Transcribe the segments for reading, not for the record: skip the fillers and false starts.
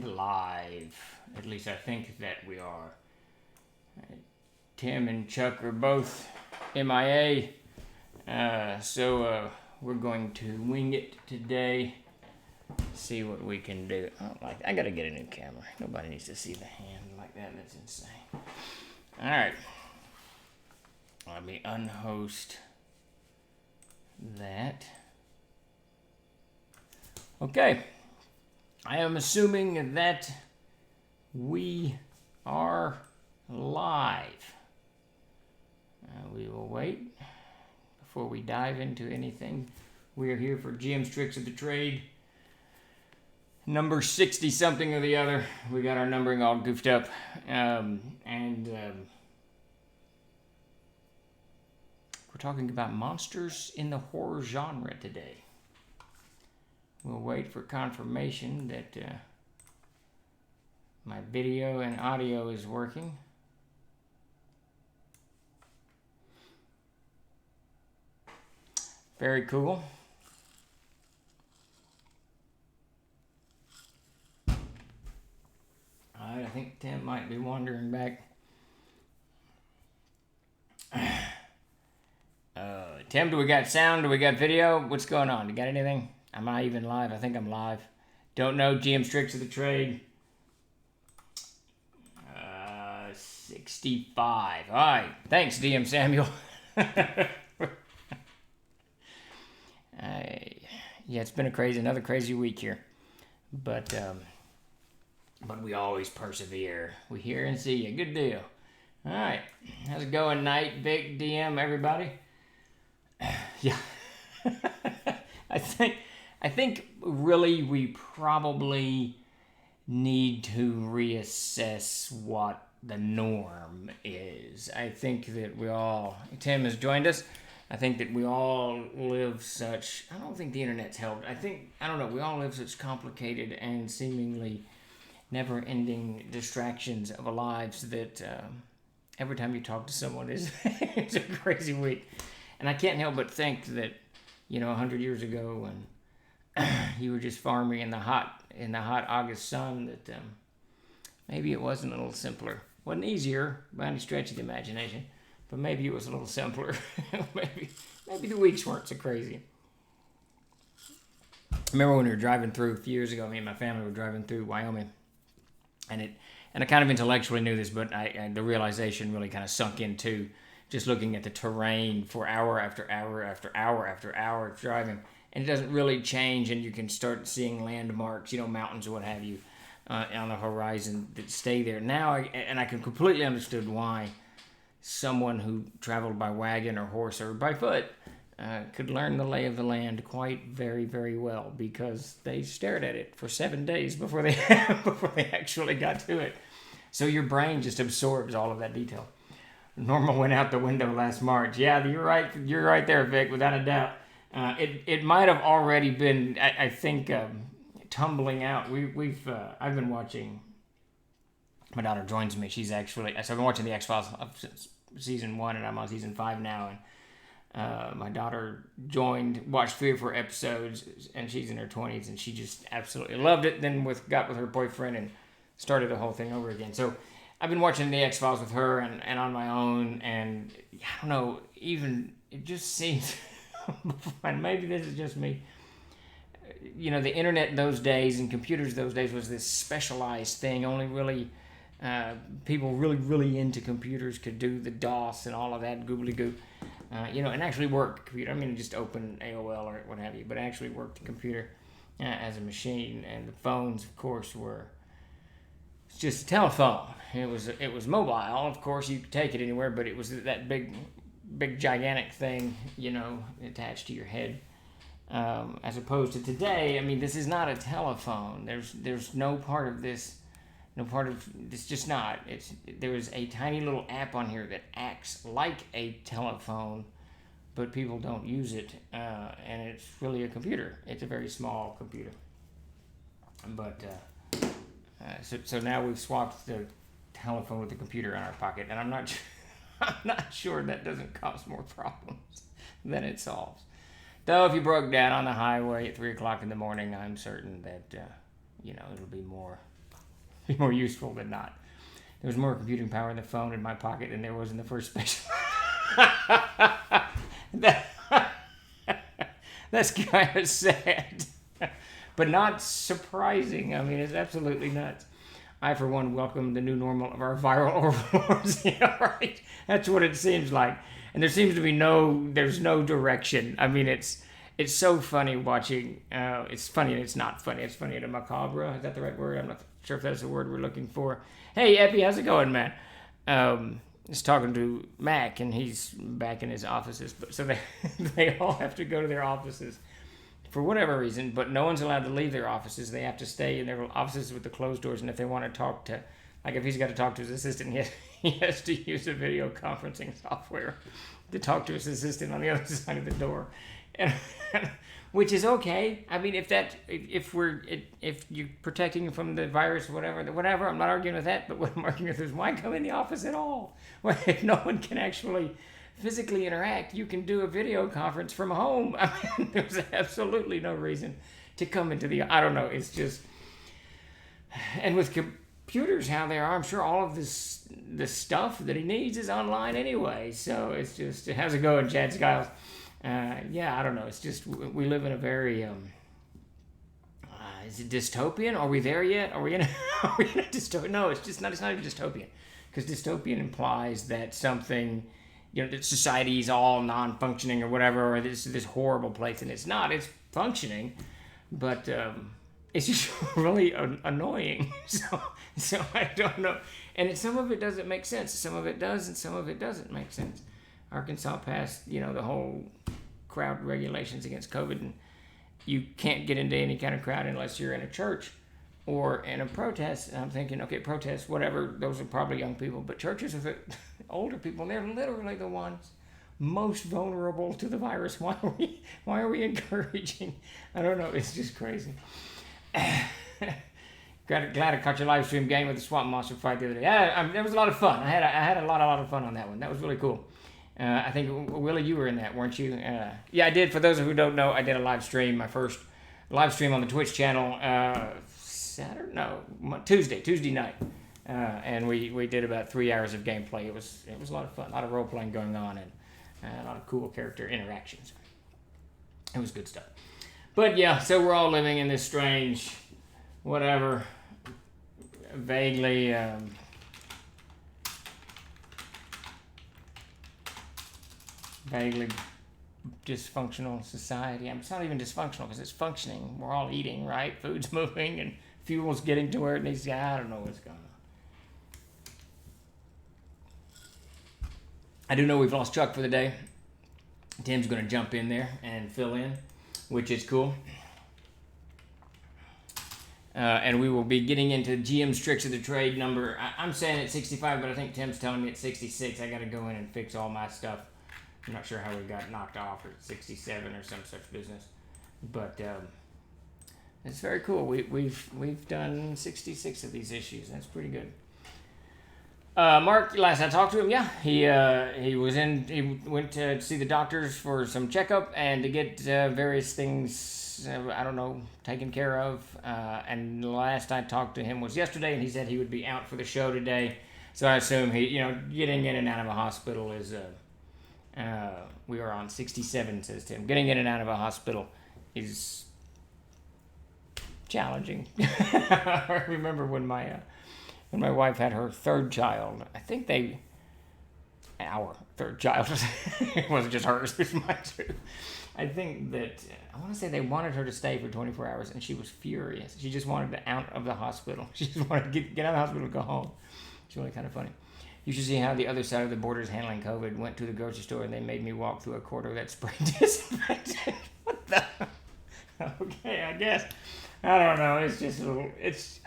Live. At least I think that we are. Tim and Chuck are both MIA, so we're going to wing it today. See what we can do. I gotta get a new camera. Nobody needs to see the hand like that. That's insane. All right. Let me unhost that. Okay. I am assuming that we are live. We will wait before we dive into anything. We are here for GM's Tricks of the Trade. Number 60 something or the other. We got our numbering all goofed up. We're talking about monsters in the horror genre today. We'll wait for confirmation that my video and audio is working. Very cool. All right, I think Tim might be wandering back. Tim, do we got sound? Do we got video? What's going on? You got anything? Am I even live? I think I'm live. Don't know. GM's Tricks of the Trade. 65. All right. Thanks, DM Samuel. Yeah, it's been another crazy week here. But we always persevere. We hear and see you. Good deal. All right. How's it going, Night, Vic, DM, everybody? Yeah. I think really we probably need to reassess what the norm is. I think that Tim has joined us. I think that we all live such, I don't think the internet's helped. We all live such complicated and seemingly never-ending distractions of our lives that every time you talk to someone it's a crazy week. And I can't help but think that, 100 years ago when you were just farming in the hot August sun, that maybe it wasn't a little simpler. Wasn't easier by any stretch of the imagination, but maybe it was a little simpler. maybe the weeks weren't so crazy. I remember when we were driving through a few years ago, me and my family were driving through Wyoming, and I kind of intellectually knew this, but the realization really kind of sunk into just looking at the terrain for hour after hour after hour after hour of driving. And it doesn't really change, and you can start seeing landmarks, mountains or what have you, on the horizon that stay there. Now, I can completely understood why someone who traveled by wagon or horse or by foot could learn the lay of the land quite very, very well, because they stared at it for 7 days before they actually got to it. So your brain just absorbs all of that detail. Normal went out the window last March. Yeah, you're right there, Vic, without a doubt. It might have already been, I think, tumbling out. I've been watching. My daughter joins me. So I've been watching the 𝐓𝐫𝐤𝐜 season 1, and I'm on season 5 now. And my daughter watched 3 or 4 episodes, and she's in her 20s, and she just absolutely loved it. Then got with her boyfriend and started the whole thing over again. So I've been watching the 𝐓𝐫𝐤𝐜 with her and on my own, and I don't know, even it just seems. And maybe this is just me. The internet those days and computers those days was this specialized thing. Only really people really, really into computers could do the DOS and all of that goobly-goo. And actually work the computer. I mean, just open AOL or what have you, but actually work the computer as a machine. And the phones, of course, were just a telephone. It was mobile. Of course, you could take it anywhere, but it was that big gigantic thing, attached to your head, as opposed to today. I mean, this is not a telephone. There's no part of this, just not. There is a tiny little app on here that acts like a telephone, but people don't use it, and it's really a computer. It's a very small computer. But so now we've swapped the telephone with the computer in our pocket, and I'm not sure that doesn't cause more problems than it solves. Though if you broke down on the highway at 3 o'clock in the morning, I'm certain that, it'll be more be more useful than not. There was more computing power in the phone in my pocket than there was in the first special. That's kind of sad, but not surprising. I mean, it's absolutely nuts. I, for one, welcome the new normal of our viral overlords. Yeah, right? That's what it seems like. And there seems to be there's no direction. I mean, it's so funny watching. It's funny and it's not funny. It's funny at a macabre. Is that the right word? I'm not sure if that's the word we're looking for. Hey, Epi, how's it going, man? Just talking to Mac, and he's back in his offices. So they all have to go to their offices for whatever reason, but no one's allowed to leave their offices. They have to stay in their offices with the closed doors, and if they want to talk to, like if he's got to talk to his assistant, he has to use a video conferencing software to talk to his assistant on the other side of the door. And, which is okay. I mean, if you're protecting from the virus, whatever, I'm not arguing with that. But what I'm arguing with is why come in the office at all? Well, if no one can actually physically interact, you can do a video conference from home. I mean, there's absolutely no reason to come into I don't know. It's just, and with computers how they are, I'm sure all of the stuff that he needs is online anyway. So it's just, how's it going, Chad Skiles? Yeah, I don't know. It's just, we live in a very, is it dystopian? Are we there yet? Are we in a dystopian? No, it's not even dystopian. Because dystopian implies that something, that society is all non-functioning or whatever, or this horrible place, and it's not. It's functioning, but it's just really annoying. So I don't know. And some of it doesn't make sense. Some of it does, and some of it doesn't make sense. Arkansas passed, the whole crowd regulations against COVID, and you can't get into any kind of crowd unless you're in a church or in a protest. And I'm thinking, okay, protests, whatever, those are probably young people, but churches are older people, and they're literally the ones most vulnerable to the virus. Why are we encouraging? I don't know. It's just crazy. Glad I caught your live stream game with the Swamp Monster fight the other day. Yeah, it was a lot of fun. I had a lot of fun on that one. That was really cool. I think, Willie, you were in that, weren't you? Yeah, I did. For those who don't know, I did a live stream, my first live stream on the Twitch channel, Tuesday night. And we did about 3 hours of gameplay. It was a lot of fun, a lot of role-playing going on, and a lot of cool character interactions. It was good stuff. But yeah, so we're all living in this strange, whatever, vaguely... vaguely dysfunctional society. It's not even dysfunctional because it's functioning. We're all eating, right? Food's moving and fuel's getting to where it needs to go. I don't know what's going on. I do know we've lost Chuck for the day. Tim's going to jump in there and fill in, which is cool. And we will be getting into GM's tricks of the trade number. I'm saying it's 65, but I think Tim's telling me it's 66. I got to go in and fix all my stuff. I'm not sure how we got knocked off at 67 or some such business, but it's very cool. We've done 66 of these issues. That's pretty good. Mark, last I talked to him, yeah, he went to see the doctors for some checkup and to get various things, taken care of. And the last I talked to him was yesterday, and he said he would be out for the show today. So I assume getting in and out of a hospital is. We are on 67, says Tim. Getting in and out of a hospital is challenging. I remember when my wife had her third child. I think our third child. It wasn't just hers, it was mine too. I think that, I want to say they wanted her to stay for 24 hours, and she was furious. She just wanted to out of the hospital. She just wanted to get out of the hospital and go home. It's really kind of funny. You should see how the other side of the border is handling COVID. Went to the grocery store and they made me walk through a corridor that spray disinfectant. What the? Okay, I guess. I don't know.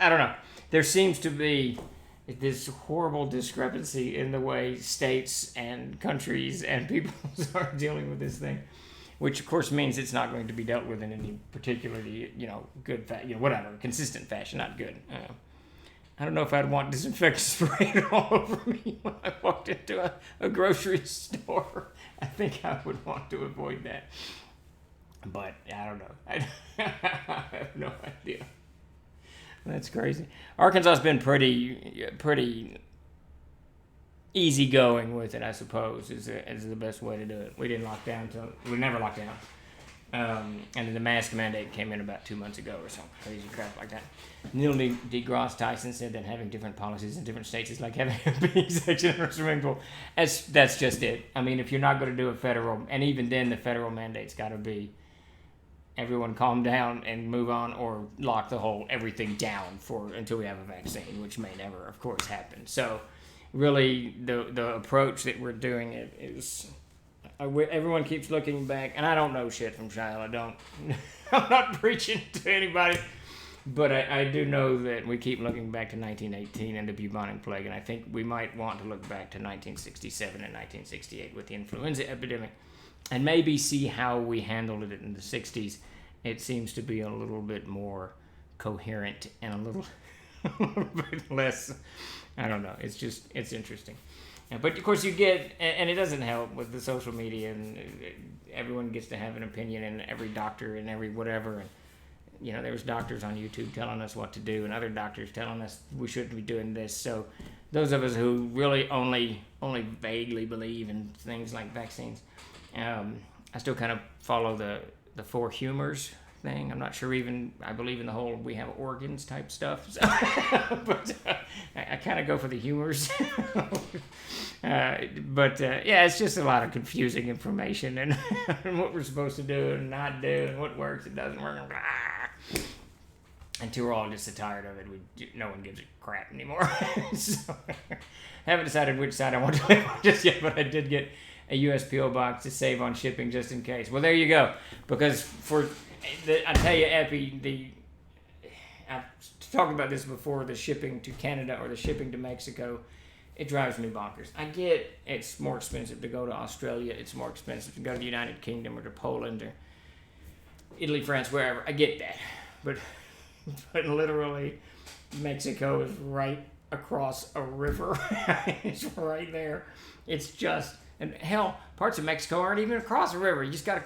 I don't know. There seems to be this horrible discrepancy in the way states and countries and people are dealing with this thing, which of course means it's not going to be dealt with in any particularly, good, consistent fashion, not good. I don't know if I'd want disinfectant sprayed all over me when I walked into a grocery store. I think I would want to avoid that. But I don't know. I have no idea. That's crazy. Arkansas has been pretty easygoing with it, I suppose, is the best way to do it. We didn't lock down we never locked down. And then the mask mandate came in about 2 months ago or some crazy crap like that. Neil deGrasse Tyson said that having different policies in different states is like having a big section in a swimming pool. That's just it. I mean, if you're not going to do a federal, and even then the federal mandate's got to be everyone calm down and move on, or lock the whole everything down until we have a vaccine, which may never, of course, happen. So really the approach that we're doing it is... Everyone keeps looking back, and I don't know shit from child. I'm not preaching to anybody, but I do know that we keep looking back to 1918 and the bubonic plague, and I think we might want to look back to 1967 and 1968 with the influenza epidemic, and maybe see how we handled it in the 60s. It seems to be a little bit more coherent and a little bit less, I don't know, it's interesting. Yeah, but of course you get, and it doesn't help with the social media, and everyone gets to have an opinion, and every doctor and every whatever, and there's doctors on YouTube telling us what to do, and other doctors telling us we shouldn't be doing this. So those of us who really only vaguely believe in things like vaccines, I still kind of follow the four humors thing. I'm not sure I believe in the whole we have organs type stuff, so, but I kind of go for the humors. Yeah, it's just a lot of confusing information and, and what we're supposed to do and not do, and what works and doesn't work. Until we're all just so tired of it, no one gives a crap anymore. So, haven't decided which side I want to live on just yet, but I did get a USPO box to save on shipping just in case. Well, there you go. Because I tell you, Epi, I've talked about this before, the shipping to Canada or the shipping to Mexico, it drives me bonkers. I get it's more expensive to go to Australia, it's more expensive to go to the United Kingdom or to Poland or Italy, France, wherever. I get that. But literally, Mexico is right across a river. It's right there. It's just, and hell, parts of Mexico aren't even across a river. You just got to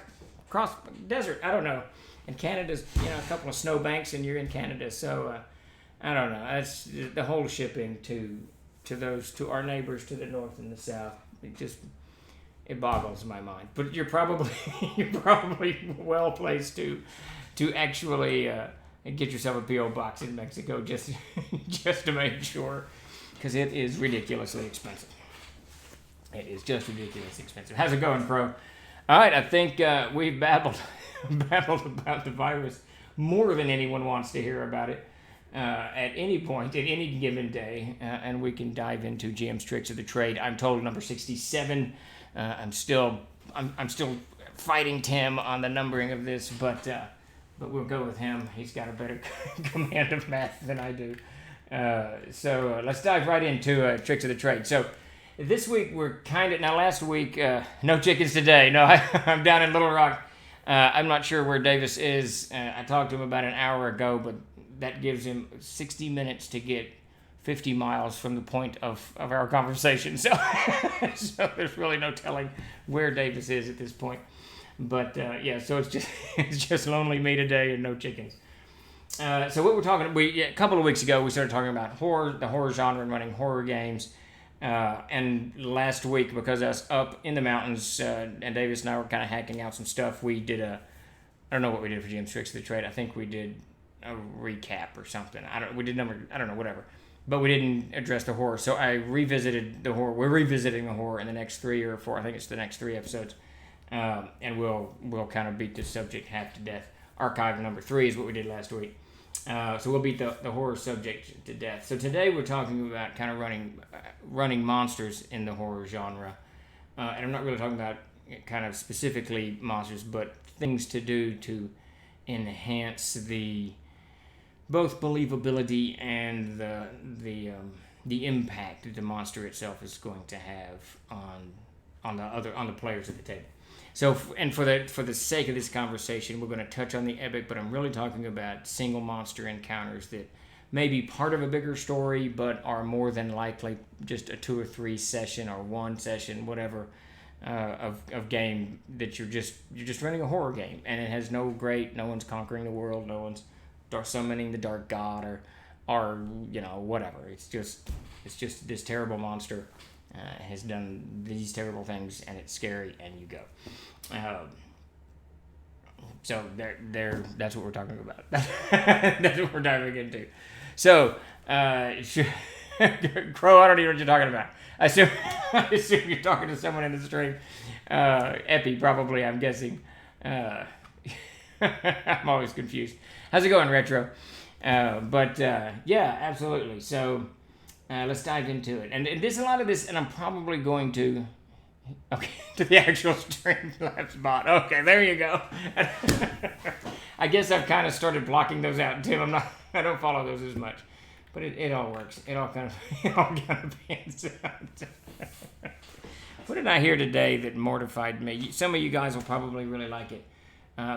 cross desert. I don't know. And Canada's, a couple of snow banks, and you're in Canada. So, I don't know. That's the whole shipping to our neighbors to the north and the south. It boggles my mind. But you're probably well placed to actually get yourself a PO box in Mexico just to make sure, because it is ridiculously expensive. It is just ridiculously expensive. How's it going, Pro? All right, I think we've babbled about the virus more than anyone wants to hear about it at any point, at any given day, and we can dive into GM's tricks of the trade. I'm told number 67. I'm still fighting Tim on the numbering of this, but we'll go with him. He's got a better command of math than I do. So let's dive right into tricks of the trade. So this week we're now last week, no chickens today. No, I'm down in Little Rock. I'm not sure where Davis is. I talked to him about an hour ago, but that gives him 60 minutes to get 50 miles from the point of our conversation. So, so there's really no telling where Davis is at this point. But so it's just lonely me today and no chickens. So what we're talking, a couple of weeks ago we started talking about the horror genre and running horror games. And last week, because I was up in the mountains, and Davis and I were kind of hacking out some stuff, we did I don't know what we did for GM's Tricks of the Trade. I think we did a recap or something. I don't know, whatever. But we didn't address the horror. So I revisited the horror. We're revisiting the horror in the next 3 or 4, I think it's the next 3 episodes. And we'll kind of beat this subject half to death. Archive number 3 is what we did last week. So we'll beat the horror subject to death. So today we're talking about kind of running monsters in the horror genre. And I'm not really talking about kind of specifically monsters, but things to do to enhance both believability and the impact that the monster itself is going to have on the players at the table. So, and for the sake of this conversation, we're going to touch on the epic, but I'm really talking about single monster encounters that may be part of a bigger story, but are more than likely just a 2 or 3 session or 1 session, whatever, of game that you're just running a horror game, and it has no one's conquering the world, no one's summoning the dark god or whatever. It's just this terrible monster has done these terrible things, and it's scary, and you go. So that's what we're talking about. That's what we're diving into. So, Crow, I don't even know what you're talking about. I assume you're talking to someone in the stream. Epi, probably, I'm guessing. I'm always confused. How's it going, Retro? Yeah, absolutely. So, let's dive into it. And there's a lot of this, and I'm probably going to... Okay, to the actual Streamlabs bot. Okay, there you go. I guess I've kind of started blocking those out, Tim. I don't follow those as much. But it all works. It all kind of pans out. What did I hear today that mortified me? Some of you guys will probably really like it.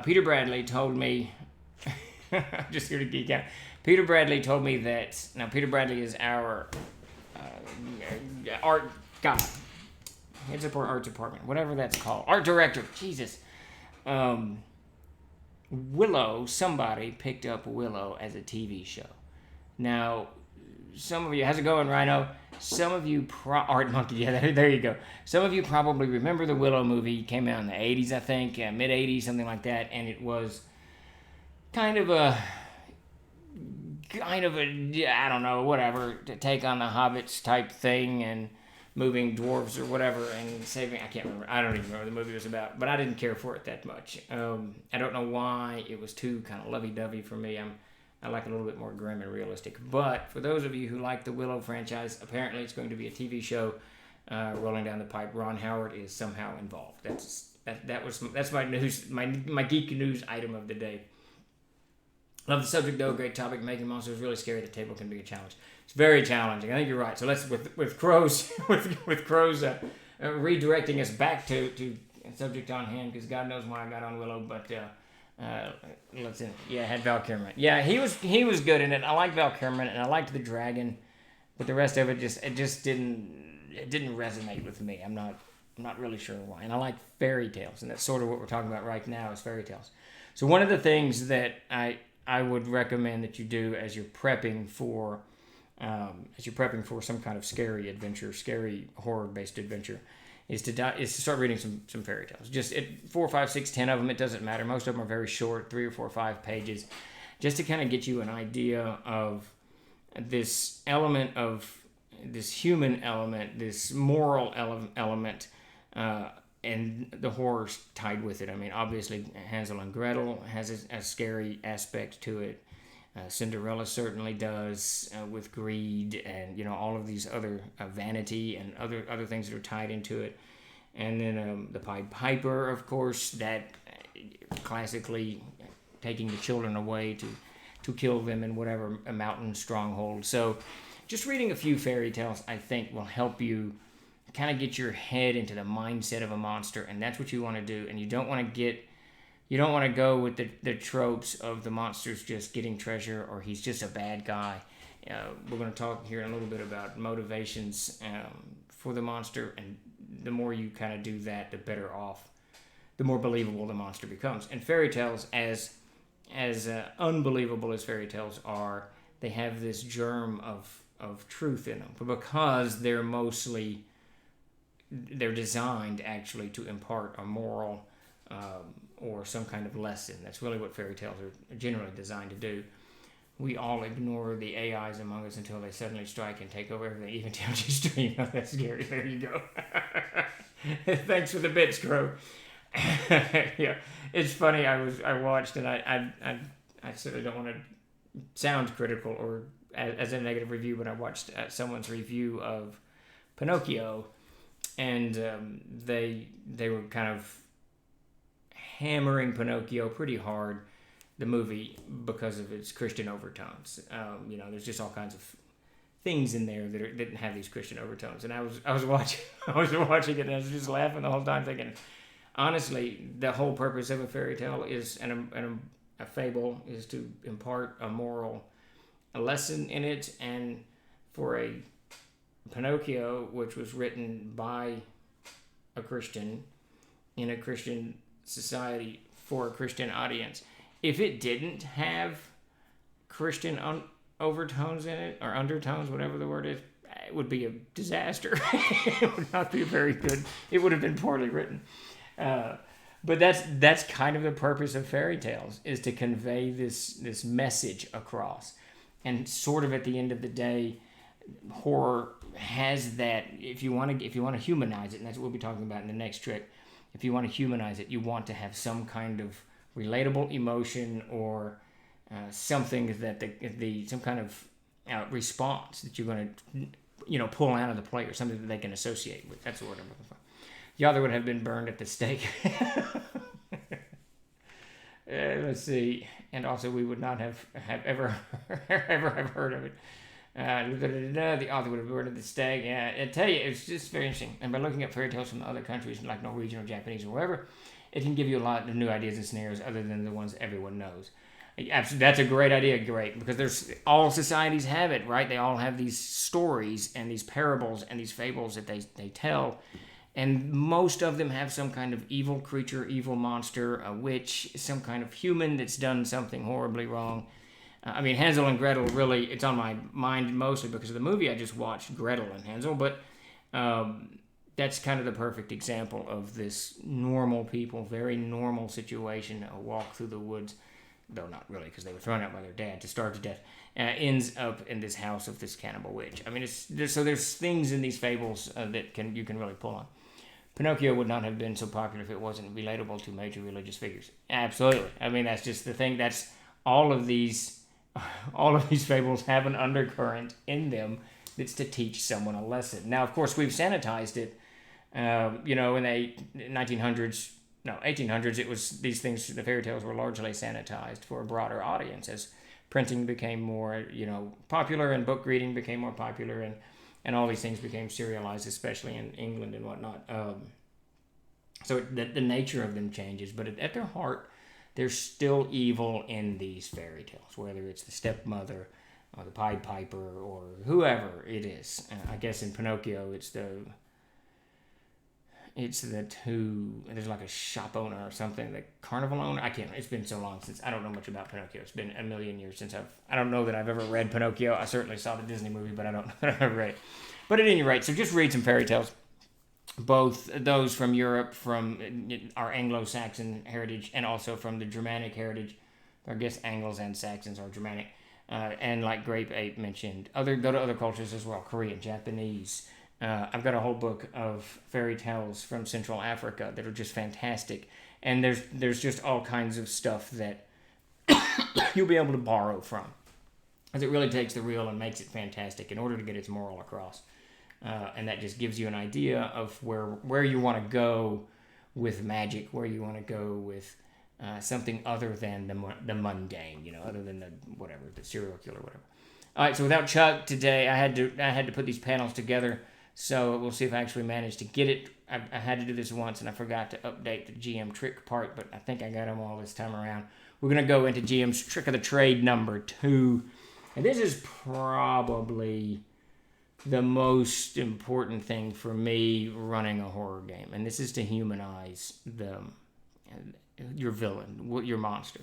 Peter Bradley told me... I'm just here to geek out. Peter Bradley told me that... Now, Peter Bradley is our art guy. Heads up our art department. Whatever that's called. Art director. Jesus. Willow, somebody picked up Willow as a TV show. Now, some of you, how's it going, Rhino? Some of you, Art Monkey, yeah, there you go. Some of you probably remember the Willow movie. It came out in the 80s, I think, mid-80s, something like that, and it was kind of a, I don't know, whatever, to take on the Hobbits type thing, and moving dwarves or whatever, and saving, I can't remember, I don't even remember what the movie was about, but I didn't care for it that much. I don't know why. It was too kind of lovey-dovey for me. I like a little bit more grim and realistic. But for those of you who like the Willow franchise, apparently it's going to be a TV show rolling down the pipe. Ron Howard is somehow involved. That's my news, my geek news item of the day. Love the subject though. Great topic. Making monsters really scary at the table can be a challenge. It's very challenging. I think you're right. So let's with Crow's redirecting us back to subject on hand, because God knows why I got on Willow, but. Let's see. Yeah, had Val Kilmer. Yeah, he was good in it. I like Val Kilmer, and I liked the dragon, but the rest of it just didn't resonate with me. I'm not really sure why. And I like fairy tales, and that's sort of what we're talking about right now is fairy tales. So one of the things that I would recommend that you do as you're prepping for some kind of scary adventure, scary horror based adventure, is to start reading some fairy tales. Just 4, 5, 6, 10 of them. It doesn't matter. Most of them are very short, 3 or 4 or 5 pages, just to kind of get you an idea of this element of this human element, this moral element, and the horrors tied with it. I mean, obviously, Hansel and Gretel has a scary aspect to it. Cinderella certainly does, with greed and all of these other vanity and other things that are tied into it. And then the Pied Piper, of course, that classically taking the children away to kill them in whatever a mountain stronghold. So just reading a few fairy tales, I think, will help you kind of get your head into the mindset of a monster, and that's what you want to do. And you don't want to go with the tropes of the monster's just getting treasure or he's just a bad guy. We're going to talk here in a little bit about motivations for the monster, and the more you kind of do that, the better off, the more believable the monster becomes. And fairy tales, as unbelievable as fairy tales are, they have this germ of truth in them, because they're designed actually to impart a moral or some kind of lesson. That's really what fairy tales are generally designed to do. We all ignore the AIs among us until they suddenly strike and take over everything, even TLG stream. Oh, that's scary. There you go. Thanks for the bits, Crow. Yeah, it's funny. I watched, and I certainly don't want to sound critical or as a negative review, but I watched someone's review of Pinocchio, and they were kind of hammering Pinocchio pretty hard, the movie, because of its Christian overtones. There's just all kinds of things in there that didn't have these Christian overtones. And I was watching it, and I was just laughing the whole time, thinking, honestly, the whole purpose of a fairy tale is and a fable is to impart a lesson in it. And for a Pinocchio, which was written by a Christian in a Christian society for a Christian audience, if it didn't have Christian overtones in it, or undertones, whatever the word is, it would be a disaster. It would not be very good. It would have been poorly written. But that's kind of the purpose of fairy tales, is to convey this message across. And sort of at the end of the day, horror has that. If you want to humanize it, and that's what we'll be talking about in the next trick. If you want to humanize it, you want to have some kind of relatable emotion, or something that some kind of response that you're going to pull out of the player, something that they can associate with. That's the word I'm looking for. The other would have been burned at the stake. Let's see. And also, we would not have ever have heard of it. The author would have burned at the stake. Yeah, I tell you, it's just very interesting. And by looking at fairy tales from other countries, like Norwegian or Japanese or wherever, it can give you a lot of new ideas and scenarios other than the ones everyone knows. That's a great idea, because all societies have it, right? They all have these stories and these parables and these fables that they tell. And most of them have some kind of evil creature, evil monster, a witch, some kind of human that's done something horribly wrong. Hansel and Gretel, really, it's on my mind mostly because of the movie I just watched, Gretel and Hansel. But that's kind of the perfect example of this normal people, very normal situation, a walk through the woods, though not really, because they were thrown out by their dad to starve to death, ends up in this house of this cannibal witch. There's things in these fables that you can really pull on. Pinocchio would not have been so popular if it wasn't relatable to major religious figures. Absolutely. That's just the thing. That's all of these fables have an undercurrent in them that's to teach someone a lesson. Now, of course, we've sanitized it. In the 1800s, it was these things. The fairy tales were largely sanitized for a broader audience as printing became more, popular, and book reading became more popular, and all these things became serialized, especially in England and whatnot. So the nature of them changes, but at their heart, there's still evil in these fairy tales, whether it's the stepmother or the Pied Piper or whoever it is. I guess in Pinocchio, there's like a shop owner or something, the carnival owner. It's been so long since, I don't know much about Pinocchio. It's been a million years since I don't know that I've ever read Pinocchio. I certainly saw the Disney movie, but I don't know that I've ever read it. But at any rate, so just read some fairy tales, both those from Europe, from our Anglo-Saxon heritage, and also from the Germanic heritage. I guess Anglos and Saxons are Germanic. And like Grape Ape mentioned, go to other cultures as well, Korean, Japanese. I've got a whole book of fairy tales from Central Africa that are just fantastic. And there's just all kinds of stuff that you'll be able to borrow from, as it really takes the real and makes it fantastic in order to get its moral across. And that just gives you an idea of where you want to go with magic, where you want to go with something other than the mundane, other than the serial killer, whatever. All right, so without Chuck today, I had to put these panels together. So we'll see if I actually manage to get it. I had to do this once, and I forgot to update the GM trick part, but I think I got them all this time around. We're going to go into GM's trick of the trade number 2. And this is probably the most important thing for me running a horror game. And this is to humanize your villain, your monster.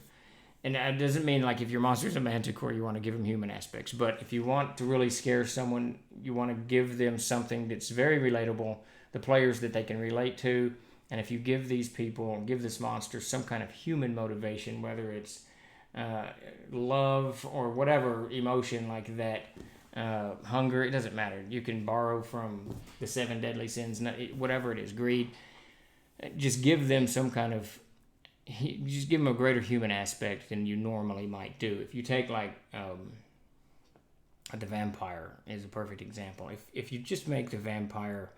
And that doesn't mean like if your monster's a manticore, you want to give them human aspects. But if you want to really scare someone, you want to give them something that's very relatable, the players that they can relate to. And if you give this monster some kind of human motivation, whether it's love or whatever emotion like that, hunger, it doesn't matter. You can borrow from the 7 deadly sins, whatever it is, greed. Just give them a greater human aspect than you normally might do. If you take like the vampire is a perfect example. If you just make the vampire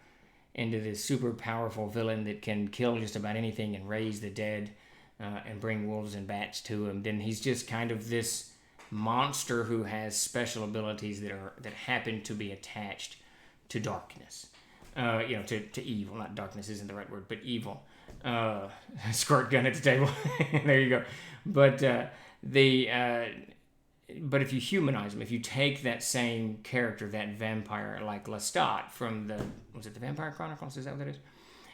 into this super powerful villain that can kill just about anything and raise the dead and bring wolves and bats to him, then he's just kind of this monster who has special abilities that happen to be attached to darkness, to evil. Not darkness isn't the right word, but evil. Squirt gun at the table. There you go. But but if you humanize him, if you take that same character, that vampire, like Lestat from was it the Vampire Chronicles? Is that what it is?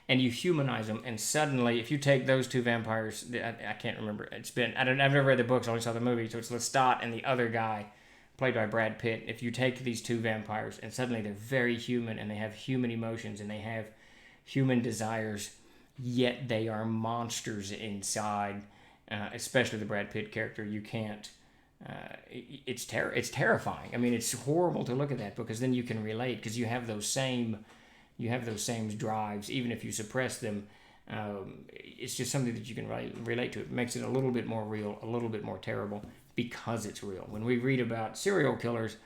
And you humanize them, and suddenly, if you take those two vampires, I can't remember. I've never read the books. I only saw the movie. So it's Lestat and the other guy played by Brad Pitt. If you take these two vampires and suddenly they're very human and they have human emotions and they have human desires, yet they are monsters inside, especially the Brad Pitt character, you can't. It's terrifying. I mean, it's horrible to look at that, because then you can relate, because you have those same drives, even if you suppress them. It's just something that you can relate to. It makes it a little bit more real, a little bit more terrible, because it's real. When we read about serial killers,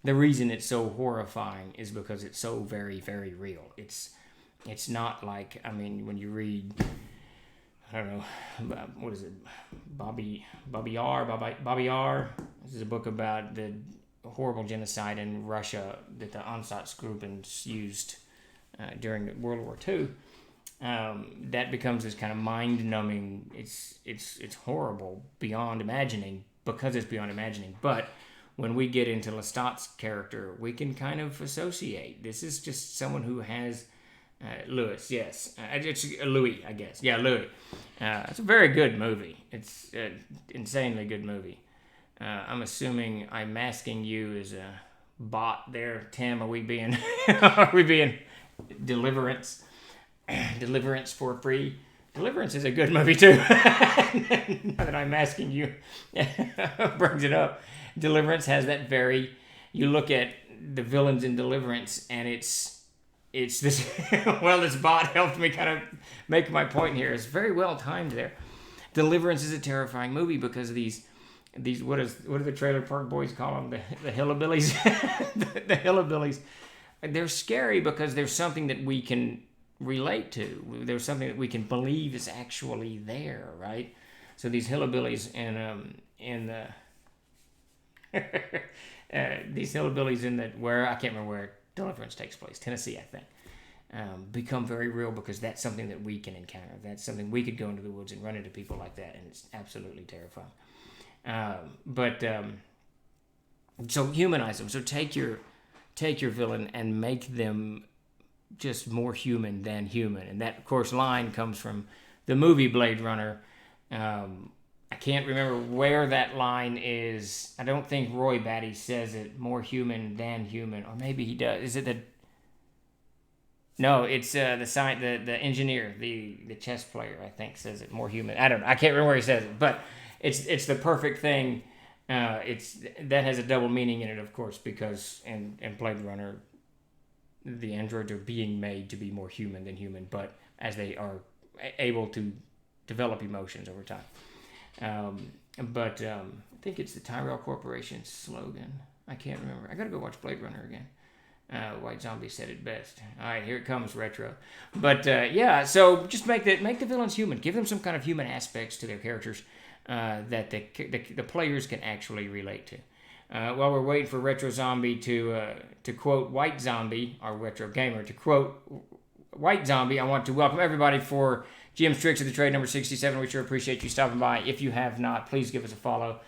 the reason it's so horrifying is because it's so very, very real. It's not like, I mean, when you read, I don't know, what is it, Bobby R. This is a book about the horrible genocide in Russia that the Einsatzgruppen used during World War II. That becomes this kind of mind-numbing. It's horrible beyond imagining, because it's beyond imagining. But when we get into Lestat's character, we can kind of associate. This is just someone who has Louis, yes. It's Louis, I guess. Yeah, Louis. It's a very good movie. It's an insanely good movie. I'm assuming I'm Asking You is a bot there. Tim, are we being Deliverance? Deliverance for free? Deliverance is a good movie too. Now that I'm Asking You brings it up. Deliverance has that very, you look at the villains in Deliverance and it's this, well, this bot helped me kind of make my point here. It's very well timed there. Deliverance is a terrifying movie because of these what do the Trailer Park Boys call them? The hillbillies? the hillbillies. They're scary because there's something that we can relate to. There's something that we can believe is actually there, right? So these hillbillies these hillbillies where I can't remember where Deliverance takes place, Tennessee, I think, become very real because that's something that we can encounter. That's something we could go into the woods and run into people like that, and it's absolutely terrifying. So humanize them. So take your villain and make them just more human than human. And that, of course, line comes from the movie Blade Runner. I can't remember where that line is. I don't think Roy Batty says it, more human than human. Or maybe he does. Is it the... No, it's the engineer, the chess player, I think, says it, more human. I don't know. I can't remember where he says it. But it's the perfect thing. That has a double meaning in it, of course, because in Blade Runner, the androids are being made to be more human than human, but as they are able to develop emotions over time. I think it's the Tyrell Corporation's slogan. I can't remember. I gotta go watch Blade Runner again. White Zombie said it best. All right, here it comes, retro. But yeah, so just make the villains human. Give them some kind of human aspects to their characters that the players can actually relate to. While we're waiting for Retro Zombie to quote White Zombie, our retro gamer, to quote White Zombie, I want to welcome everybody for GM's Tricks of the Trade number 67. We sure appreciate you stopping by. If you have not, please give us a follow.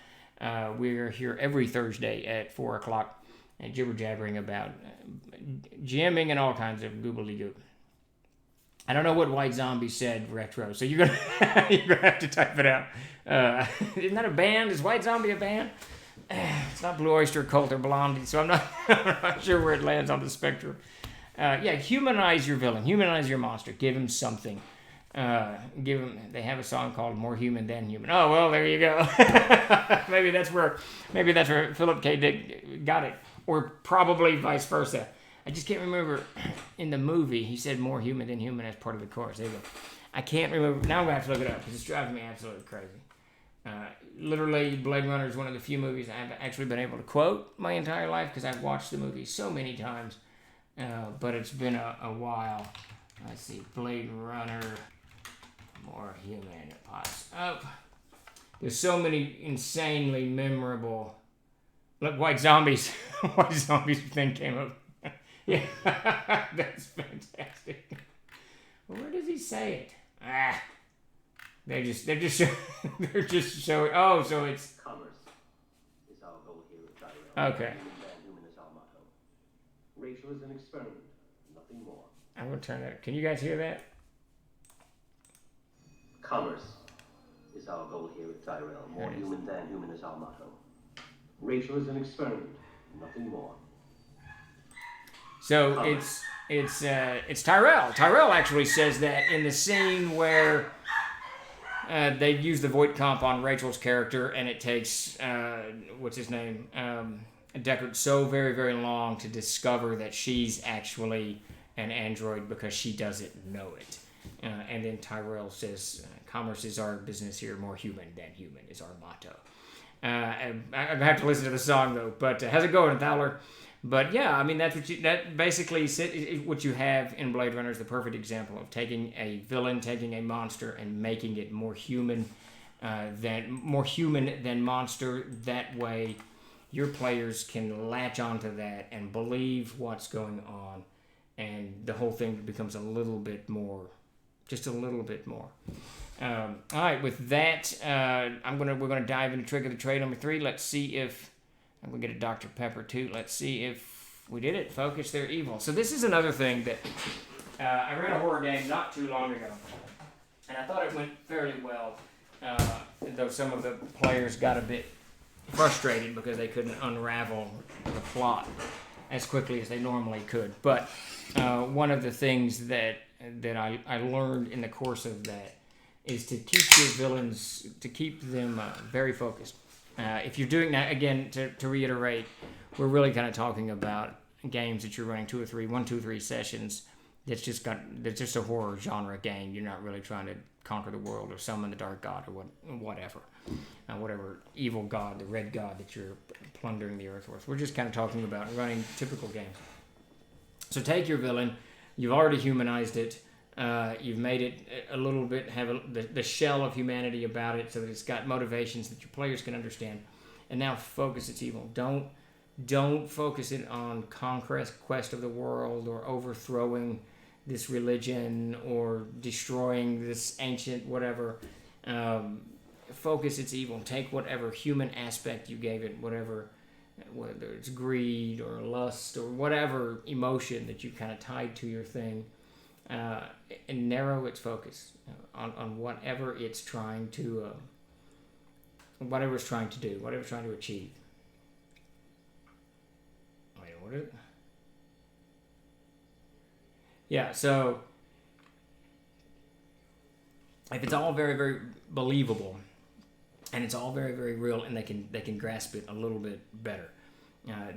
We're here every Thursday at 4 o'clock and jibber-jabbering about GMing and all kinds of goobly-goop. I don't know what White Zombie said, retro, so you're gonna have to type it out. Isn't that a band? Is White Zombie a band? It's not Blue Oyster Cult or Blondie, so I'm not sure where it lands on the spectrum. Yeah, humanize your villain, humanize your monster, give him something. They have a song called "More Human Than Human." Oh well, there you go. maybe that's where Philip K. Dick got it, or probably vice versa. I just can't remember. In the movie, he said "more human than human" as part of the chorus. There you go. I can't remember. Now I'm gonna have to look it up because it's driving me absolutely crazy. Literally, Blade Runner is one of the few movies I've actually been able to quote my entire life because I've watched the movie so many times. But it's been a while. Let's see, Blade Runner. More human. It pops up. There's so many insanely memorable. Look, White Zombies. White Zombies thing came up. Yeah, that's fantastic. Where does he say it? They're just showing. Oh, so it's Commerce is our goal here at Tyrell. Okay. Human is our motto. Racial is an experiment, nothing more. I'm gonna turn that. Can you guys hear that? Commerce is our goal here at Tyrell. More human than human is our motto. Rachel is an experiment, nothing more. So it's Tyrell. Tyrell actually says that in the scene where they use the voight comp on Rachel's character, and it takes what's his name, Deckard, so very, very long to discover that she's actually an android because she doesn't know it. And then Tyrell says, "Commerce is our business here. More human than human is our motto." I have to listen to the song though. But how's it going, Fowler? But yeah, I mean that basically what you have in Blade Runner is the perfect example of taking a villain, taking a monster, and making it more human than monster. That way, your players can latch onto that and believe what's going on, and the whole thing becomes a little bit more, just a little bit more. All right, with that, we're gonna dive into Trick of the Trade number 3. Let's see if I'm gonna get a Dr. Pepper too. Let's see if we did it. Focus, they're evil. So this is another thing that I ran a horror game not too long ago, and I thought it went fairly well. Though some of the players got a bit frustrated because they couldn't unravel the plot as quickly as they normally could. But one of the things that I learned in the course of that is to keep your villains, to keep them very focused. If you're doing that, again, to reiterate, we're really kind of talking about games that you're running 1, 2, 3 sessions. That's just a horror genre game. You're not really trying to conquer the world or summon the dark god or whatever evil god, the red god that you're plundering the earth with. We're just kind of talking about running typical games. So take your villain. You've already humanized it. You've made it a little bit, have the shell of humanity about it so that it's got motivations that your players can understand. And now focus its evil. Don't focus it on conquest of the world or overthrowing this religion or destroying this ancient whatever. Focus its evil. Take whatever human aspect you gave it, whether it's greed or lust or whatever emotion that you kind of tied to your thing, and narrow its focus on whatever it's trying to do, whatever it's trying to achieve. Wait, what is it? Yeah, so if it's all very, very believable and it's all very, very real and they can grasp it a little bit better.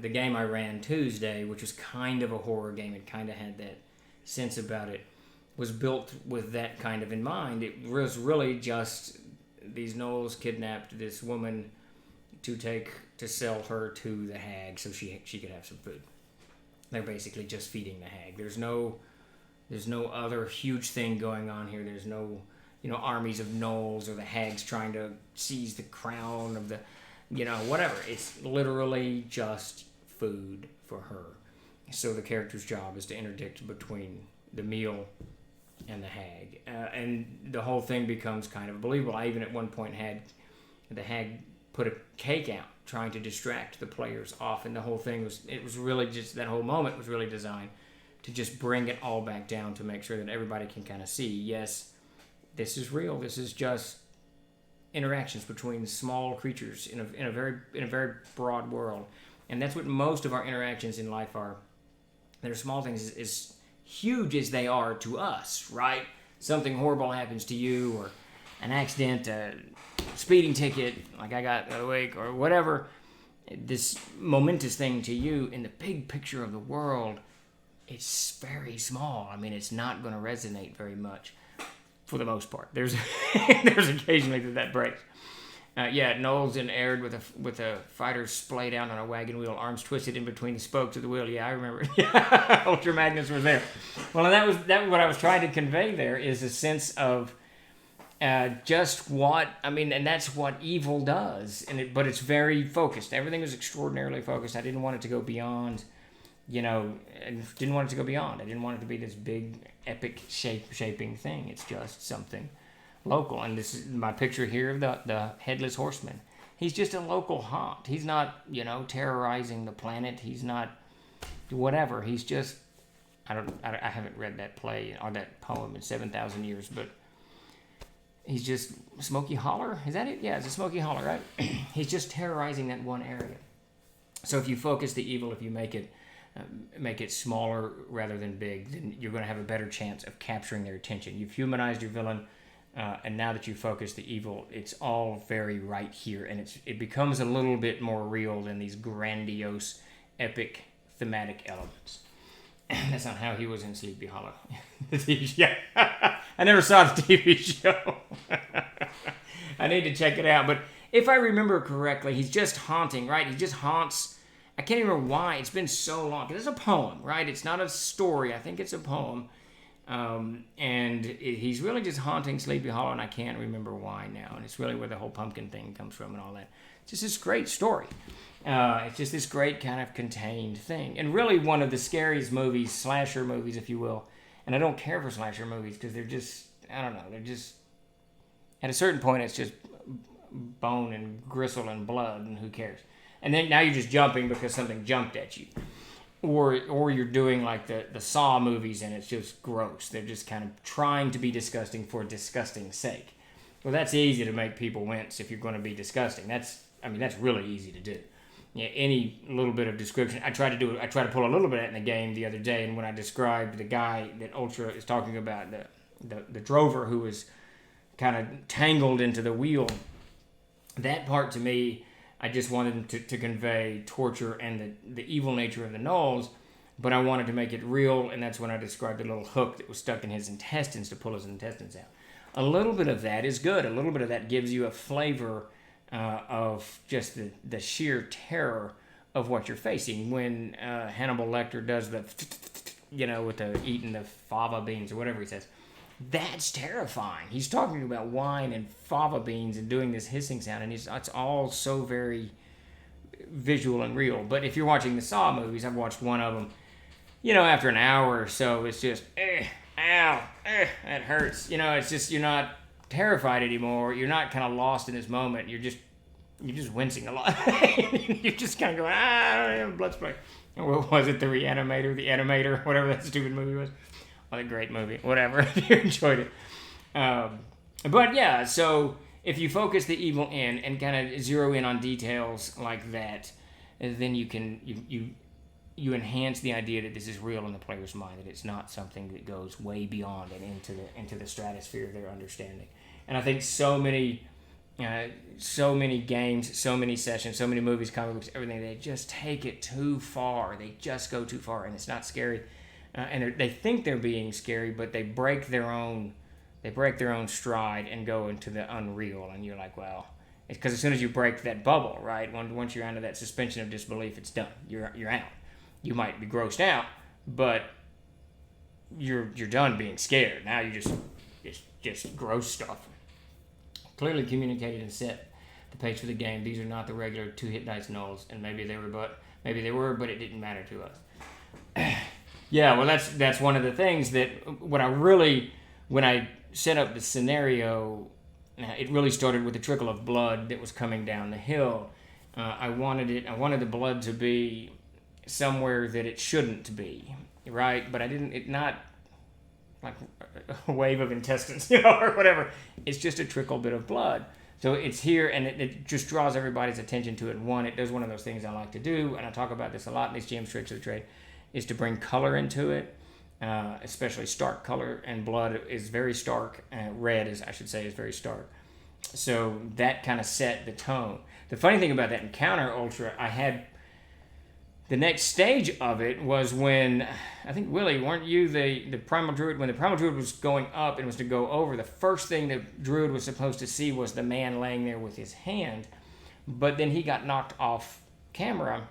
The game I ran Tuesday, which was kind of a horror game, it kind of had that sense about it, was built with that kind of in mind. It was really just these gnolls kidnapped this woman to sell her to the hag so she could have some food. They're basically just feeding the hag. There's no other huge thing going on here. There's no armies of gnolls or the hags trying to seize the crown of the whatever. It's literally just food for her. So the character's job is to interdict between the meal and the hag. And the whole thing becomes kind of believable. I even at one point had the hag put a cake out trying to distract the players off, and the whole thing was really just, that whole moment was really designed to just bring it all back down to make sure that everybody can kind of see, yes, this is real. This is just interactions between small creatures in a very broad world. And that's what most of our interactions in life are. They're small things as huge as they are to us, right? Something horrible happens to you, or an accident, a speeding ticket like I got the other week, or whatever. This momentous thing to you, in the big picture of the world, it's very small. I mean, it's not going to resonate very much for the most part. There's occasionally that breaks. Knowles and Aird with a fighter splayed out on a wagon wheel, arms twisted in between the spokes of the wheel. Yeah, I remember. Ultra Magnus was there. Well, and that was what I was trying to convey there, is a sense of just what, I mean, and that's what evil does. But it's very focused. Everything was extraordinarily focused. I didn't want it to go beyond, I didn't want it to go beyond. I didn't want it to be this big, epic shaping thing. It's just something local. And this is my picture here of the Headless Horseman. He's just a local haunt. He's not, terrorizing the planet. He's not whatever. He's just, I haven't read that play or that poem in 7,000 years, but he's just Smoky Holler. Is that it? Yeah, it's a Smoky Holler, right? He's just terrorizing that one area. So if you focus the evil, if you make it smaller rather than big, then you're going to have a better chance of capturing their attention. You've humanized your villain, and now that you focus the evil, it's all very right here, and it becomes a little bit more real than these grandiose, epic, thematic elements. That's not how he was in Sleepy Hollow. Yeah. I never saw the TV show. I need to check it out. But if I remember correctly, he's just haunting, right? He just haunts. I can't even remember why. It's been so long. It's a poem, right? It's not a story. I think it's a poem. He's really just haunting Sleepy Hollow, and I can't remember why now. And it's really where the whole pumpkin thing comes from and all that. It's just this great story. It's just this great kind of contained thing. And really one of the scariest movies, slasher movies, if you will. And I don't care for slasher movies because they're just, I don't know, they're just, at a certain point, it's just bone and gristle and blood, and who cares? And then now you're just jumping because something jumped at you. Or you're doing like the Saw movies, and it's just gross. They're just kind of trying to be disgusting for disgusting's sake. Well, that's easy to make people wince if you're going to be disgusting. That's really easy to do. Yeah, any little bit of description. I try to pull a little bit of that in the game the other day, and when I described the guy that Ultra is talking about, the drover who was kind of tangled into the wheel, that part to me, I just wanted to convey torture and the evil nature of the gnolls, but I wanted to make it real, and that's when I described the little hook that was stuck in his intestines to pull his intestines out. A little bit of that is good. A little bit of that gives you a flavor of just the sheer terror of what you're facing. When Hannibal Lecter does the, with the eating the fava beans or whatever he says, that's terrifying. He's talking about wine and fava beans and doing this hissing sound, and it's all so very visual and real. But if you're watching the Saw movies, I've watched one of them, after an hour or so, it's just, ow, that hurts. It's just, you're not terrified anymore. You're not kind of lost in this moment. You're just wincing a lot. You're just kind of going, I don't have blood spray. What was it? The Animator, whatever that stupid movie was. What a great movie. Whatever. If you enjoyed it. But yeah, so if you focus the evil in and kind of zero in on details like that, then you can you enhance the idea that this is real in the player's mind, that it's not something that goes way beyond and into the stratosphere of their understanding. And I think so many games, so many sessions, so many movies, comic books, everything, they just take it too far. They just go too far, and it's not scary. And they think they're being scary, but they break their own stride and go into the unreal. And you're like, well, it's because as soon as you break that bubble, right? Once you're under that suspension of disbelief, it's done. You're out. You might be grossed out, but you're done being scared. Now you just gross stuff. Clearly communicated and set the pace for the game. These are not the regular 2-hit dice gnolls, and maybe they were, but it didn't matter to us. Yeah, well, that's one of the things that when I set up the scenario, it really started with a trickle of blood that was coming down the hill. I wanted the blood to be somewhere that it shouldn't be, right? But it not like a wave of intestines, or whatever. It's just a trickle bit of blood. So it's here, and it just draws everybody's attention to it. It does one of those things I like to do, and I talk about this a lot in these GM's Tricks of the Trade, is to bring color into it, especially stark color, and blood is very stark. Red, is very stark. So that kind of set the tone. The funny thing about that encounter, Ultra, I had the next stage of it was when, I think, Willie, weren't you the Primal Druid? When the Primal Druid was going up and was to go over, the first thing the Druid was supposed to see was the man laying there with his hand. But then he got knocked off camera,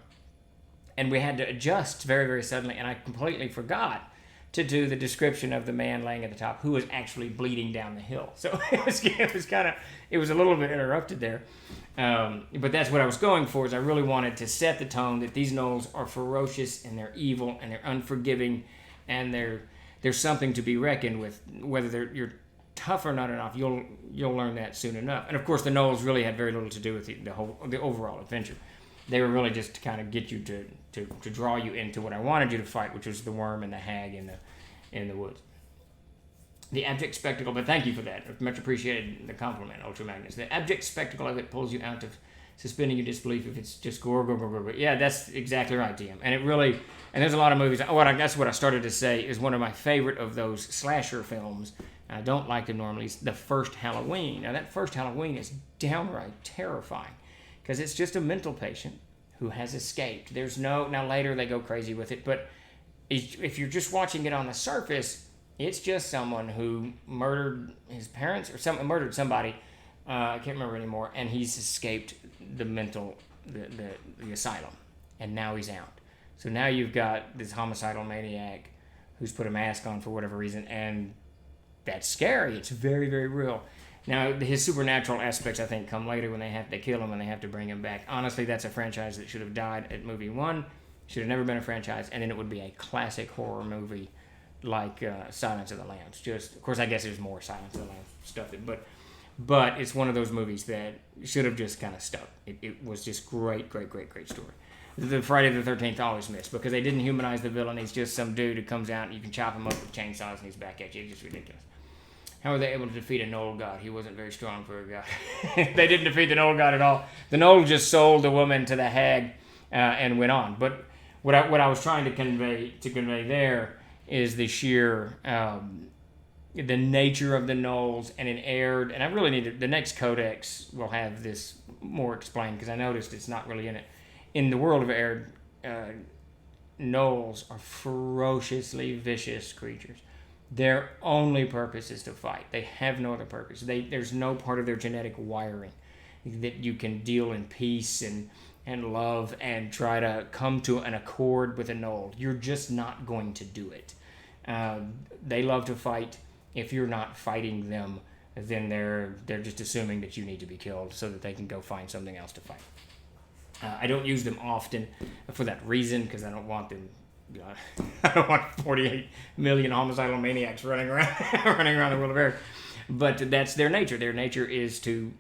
and we had to adjust very, very suddenly, and I completely forgot to do the description of the man laying at the top who was actually bleeding down the hill. So it was a little bit interrupted there. But that's what I was going for, is I really wanted to set the tone that these gnolls are ferocious, and they're evil, and they're unforgiving, and there's something to be reckoned with. Whether you're tough or not enough, you'll learn that soon enough. And of course, the gnolls really had very little to do with the overall adventure. They were really just to kind of get you to draw you into what I wanted you to fight, which was the worm and the hag in the woods. The abject spectacle, but thank you for that. Much appreciated the compliment, Ultra Magnus. The abject spectacle of it pulls you out of suspending your disbelief if it's just gore, gore, gore, gore, gore. Yeah, that's exactly right, DM. And it really, and there's a lot of movies. That's what I started to say is one of my favorite of those slasher films. I don't like them normally. It's the first Halloween. Now, that first Halloween is downright terrifying because it's just a mental patient who has escaped. Now later they go crazy with it, but if you're just watching it on the surface, it's just someone who murdered his parents or murdered somebody. I can't remember anymore, and he's escaped the asylum, and now he's out. So now you've got this homicidal maniac who's put a mask on for whatever reason, and that's scary. It's very, very real. Now, his supernatural aspects, I think, come later when they kill him and they have to bring him back. Honestly, that's a franchise that should have died at movie 1. Should have never been a franchise, and then it would be a classic horror movie like Silence of the Lambs. Of course, I guess there's more Silence of the Lambs stuff, but it's one of those movies that should have just kind of stuck. It was just great, great, great, great story. The Friday the 13th always missed because they didn't humanize the villain. He's just some dude who comes out and you can chop him up with chainsaws and he's back at you. It's just ridiculous. How were they able to defeat a Knoll god? He wasn't very strong for a god. They didn't defeat the Knoll god at all. The Knoll just sold the woman to the hag and went on. But what I was trying to convey there is the sheer the nature of the Knolls, and it aired. And I really need the next codex will have this more explained because I noticed it's not really in it. In the world of aired, Knolls are ferociously vicious creatures. Their only purpose is to fight. They have no other purpose. There's no part of their genetic wiring that you can deal in peace and love and try to come to an accord with a Knoll. You're just not going to do it. They love to fight. If you're not fighting them, then they're just assuming that you need to be killed so that they can go find something else to fight. I don't use them often for that reason because I don't want them. I don't want 48 million homicidal maniacs running around the world of air. But that's their nature. Their nature is to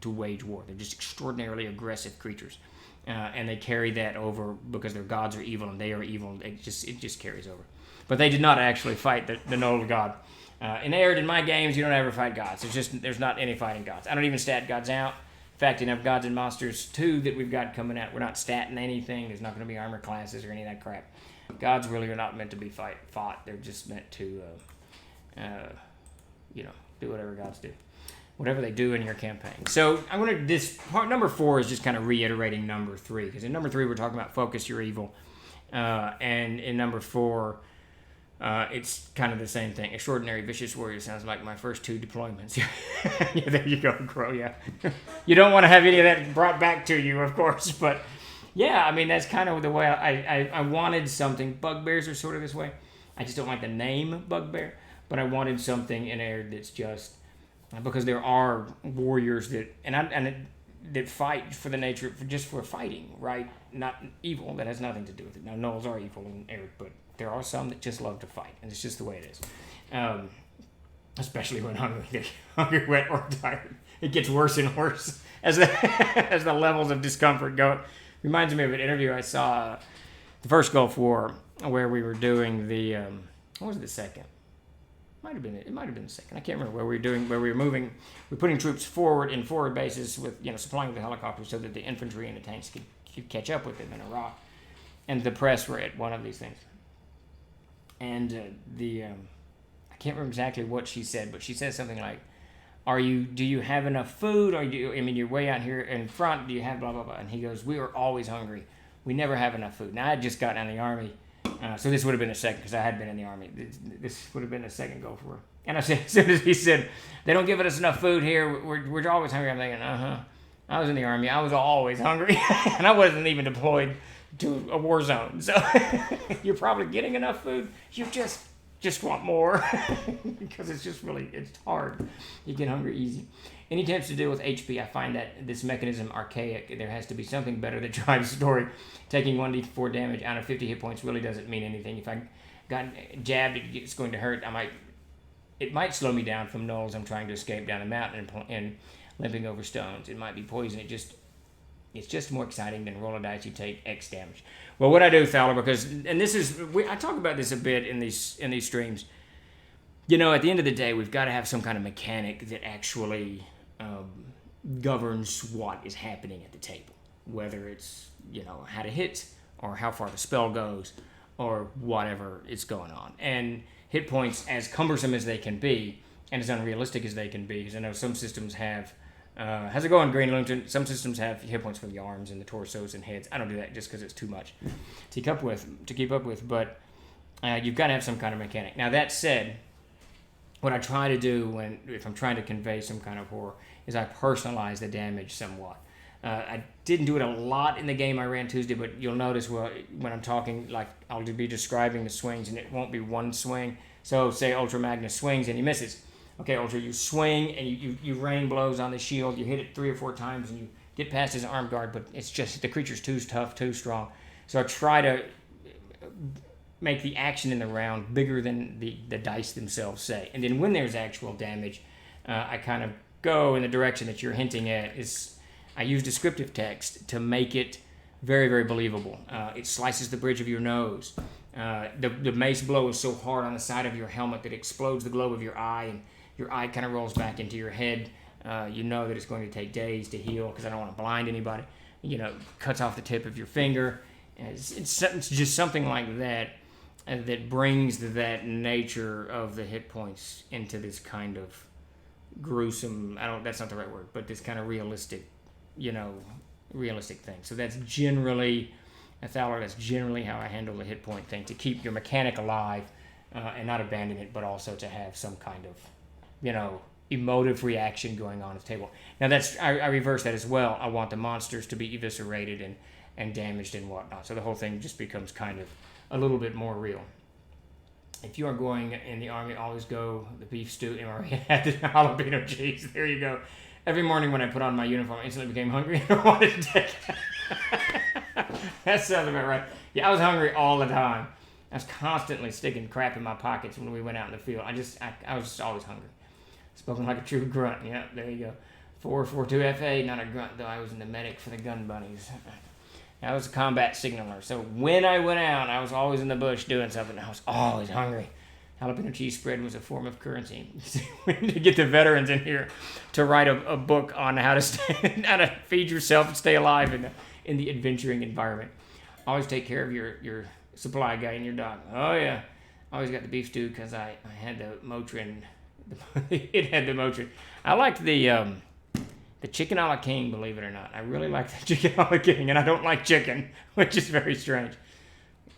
wage war. They're just extraordinarily aggressive creatures, and they carry that over because their gods are evil and they are evil. It just carries over. But they did not actually fight the Knoll god. In my games, you don't ever fight gods. There's not any fighting gods. I don't even stat gods out. In fact, in Gods and Monsters 2 that we've got coming out, we're not statting anything. There's not going to be armor classes or any of that crap. Gods really are not meant to be fought. They're just meant to, do whatever gods do. Whatever they do in your campaign. So this part number 4 is just kind of reiterating number 3. Because in number 3, we're talking about focus your evil. And in number 4, it's kind of the same thing. Extraordinary Vicious Warrior sounds like my first 2 deployments. Yeah, there you go, Crow, yeah. You don't want to have any of that brought back to you, of course, but yeah, I mean, that's kind of the way I wanted something. Bugbears are sort of this way. I just don't like the name Bugbear, but I wanted something in there that's just, because there are warriors that fight for the nature, just for fighting, right? Not evil, that has nothing to do with it. Now, Knolls are evil in Eric, but there are some that just love to fight, and it's just the way it is. Especially when hungry, wet, or tired. It gets worse and worse as the levels of discomfort go. Reminds me of an interview I saw the first Gulf War where we were doing the what was it, the second? It might have been the second. I can't remember where we're putting troops forward in forward bases with supplying the helicopters so that the infantry and the tanks could catch up with them in Iraq. And the press were at one of these things. And I can't remember exactly what she said, but she said something like, do you have enough food? You're way out here in front, do you have blah, blah, blah? And he goes, we are always hungry. We never have enough food. Now, I had just gotten out of the Army, so this would have been a second, because I had been in the Army. This would have been a second Gulf War. And I said, as soon as he said, they don't give us enough food here, we're always hungry, I'm thinking, I was in the Army, I was always hungry, and I wasn't even deployed to a war zone. So you're probably getting enough food. You just want more because it's hard. You get hungry easy. Any attempts to deal with HP, I find that this mechanism archaic. There has to be something better that drives the story. Taking 1d4 damage out of 50 hit points really doesn't mean anything. If I got jabbed, it's going to hurt. It might slow me down from Knolls. I'm trying to escape down the mountain and limping over stones. It might be poison. It's just more exciting than roll a dice, you take X damage. Well, what I do, Fowler, I talk about this a bit in these streams. At the end of the day, we've got to have some kind of mechanic that actually governs what is happening at the table, whether it's, how to hit or how far the spell goes or whatever is going on. And hit points, as cumbersome as they can be and as unrealistic as they can be, because I know some systems have, how's it going, Green Lungton? Some systems have hit points for the arms and the torsos and heads. I don't do that just because it's too much to keep up with, but you've got to have some kind of mechanic. Now, that said, what I try to do if I'm trying to convey some kind of horror is I personalize the damage somewhat. I didn't do it a lot in the game I ran Tuesday, but you'll notice when I'm talking, like, I'll be describing the swings, and it won't be one swing. So, say Ultra Magnus swings and he misses. Okay, Ultra, you swing and you rain blows on the shield. You hit it 3 or 4 times and you get past his arm guard, but it's just the creature's too tough, too strong. So I try to make the action in the round bigger than the dice themselves say. And then when there's actual damage, I kind of go in the direction that you're hinting at. I use descriptive text to make it very, very believable. It slices the bridge of your nose. The mace blow is so hard on the side of your helmet that it explodes the globe of your eye, and your eye kind of rolls back into your head. You know that it's going to take days to heal because I don't want to blind anybody. Cuts off the tip of your finger. It's just something like that that brings that nature of the hit points into this kind of gruesome, that's not the right word, but this kind of realistic thing. So that's generally, Thaler, that's generally how I handle the hit point thing, to keep your mechanic alive and not abandon it, but also to have some kind of, emotive reaction going on at the table. Now I reverse that as well. I want the monsters to be eviscerated and damaged and whatnot. So the whole thing just becomes kind of a little bit more real. If you are going in the army, always go the beef stew, MRE, add the jalapeno cheese. There you go. Every morning when I put on my uniform, I instantly became hungry and I wanted to take it. That sounds about right. Yeah, I was hungry all the time. I was constantly sticking crap in my pockets when we went out in the field. I was just always hungry. Spoken like a true grunt. Yeah, there you go. 442 FA, not a grunt, though I was in the medic for the gun bunnies. I was a combat signaler. So when I went out, I was always in the bush doing something. I was always hungry. Jalapeno cheese spread was a form of currency. We need to get the veterans in here to write a book on how to feed yourself and stay alive in the adventuring environment. Always take care of your supply guy and your dog. Oh yeah, always got the beef stew because I had the Motrin. It had the Motrin. I liked the chicken a la king, believe it or not. I really like the chicken a la king, and I don't like chicken, which is very strange.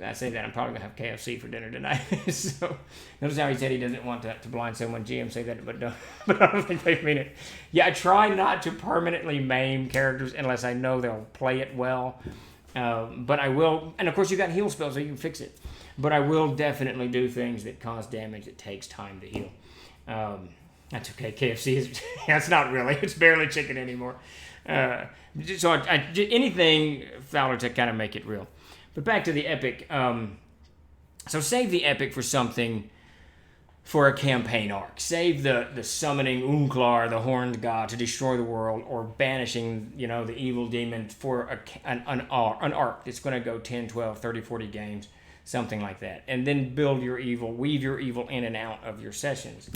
I say that, I'm probably going to have KFC for dinner tonight. So, notice how he said he doesn't want to blind someone. GM say that, but I don't think they mean it. Yeah, I try not to permanently maim characters unless I know they'll play it well. But I will, and of course you got heal spells so you can fix it. But I will definitely do things that cause damage that takes time to heal. That's okay. KFC is, it's not really. It's barely chicken anymore. So anything, Fowler, to kind of make it real. But back to the epic. So save the epic for something, for a campaign arc. Save the summoning 𝐓𝐫𝐢𝐜𝐤, the horned god, to destroy the world, or banishing, the evil demon for an arc that's going to go 10, 12, 30, 40 games, something like that. And then weave your evil in and out of your sessions.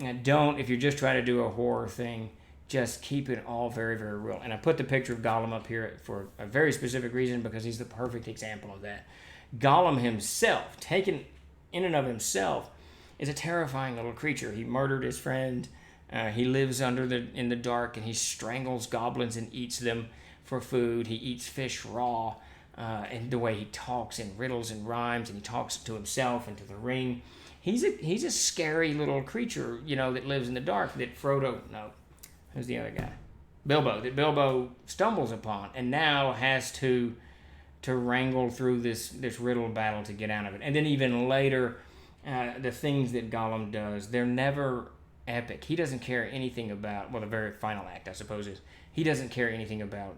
And if you're just trying to do a horror thing, just keep it all very, very real. And I put the picture of Gollum up here for a very specific reason, because he's the perfect example of that. Gollum himself, taken in and of himself, is a terrifying little creature. He murdered his friend. He lives in the dark, and he strangles goblins and eats them for food. He eats fish raw. And the way he talks in riddles and rhymes, and he talks to himself and to the ring. He's a scary little creature, that lives in the dark, that who's the other guy? That Bilbo stumbles upon, and now has to wrangle through this riddle battle to get out of it. And then even later, the things that Gollum does, they're never epic. He doesn't care anything about, the very final act, I suppose, is he doesn't care anything about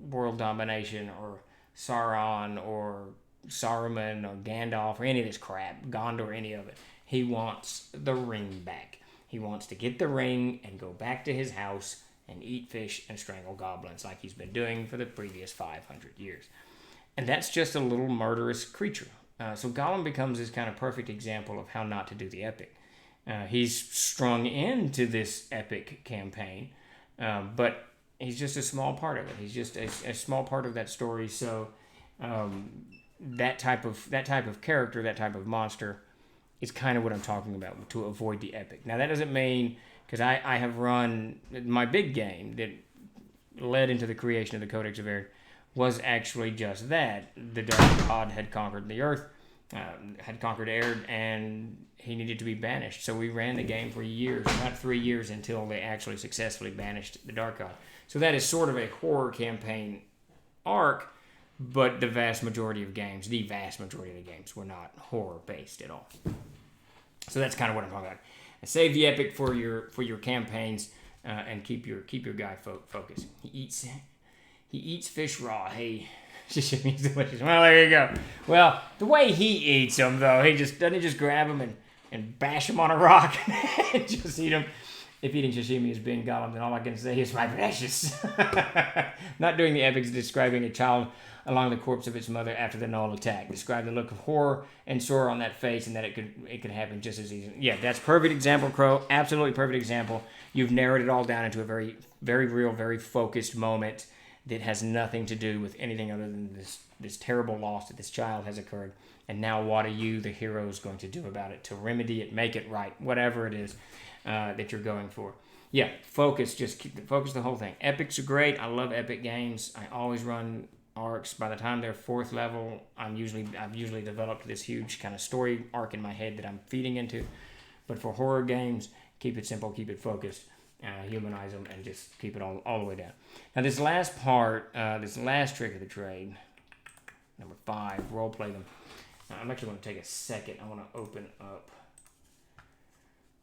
world domination or Sauron or Saruman or Gandalf or any of this crap, Gondor, any of it. He wants the ring back. He wants to get the ring and go back to his house and eat fish and strangle goblins like he's been doing for the previous 500 years. And that's just a little murderous creature. So Gollum becomes this kind of perfect example of how not to do the epic. He's strung into this epic campaign But he's just a small part of it. He's just a small part of that story. So that type of character, that type of monster, is kind of what I'm talking about, to avoid the epic. Now that doesn't mean, because I have run my big game that led into the creation of the Codex of Erd was actually just that. The dark god had conquered the earth, had conquered Erd, and he needed to be banished. So we ran the game for years, not 3 years, until they actually successfully banished the dark god. So that is sort of a horror campaign arc, but the vast majority of the vast majority of the games were not horror based at all. So that's kind of what I'm talking about. Save the epic for your campaigns, and keep your guy focused. He eats fish raw. Hey, sashimis delicious. Well, there you go. Well, the way he eats them, though, he doesn't grab them and bash them on a rock and just eat them. If eating sashimi is being Gollum, then all I can say is my precious. Not doing the epics, describing a child along the corpse of its mother after the Gnoll attack. Describe the look of horror and sorrow on that face, and that it could happen just as easily. Yeah, that's perfect example, Crow. Absolutely perfect example. You've narrowed it all down into a very, very real, very focused moment that has nothing to do with anything other than this terrible loss that this child has occurred. And now what are you, the heroes, going to do about it to remedy it, make it right, whatever it is that you're going for. Yeah, focus. Just focus the whole thing. Epics are great. I love epic games. I always run arcs. By the time they're 4th level, I've usually developed this huge kind of story arc in my head that I'm feeding into. But for horror games, keep it simple, keep it focused, humanize them, and just keep it all the way down. Now this last part, this last trick of the trade, number 5, role play them. Now, I'm actually going to take a second. I want to open up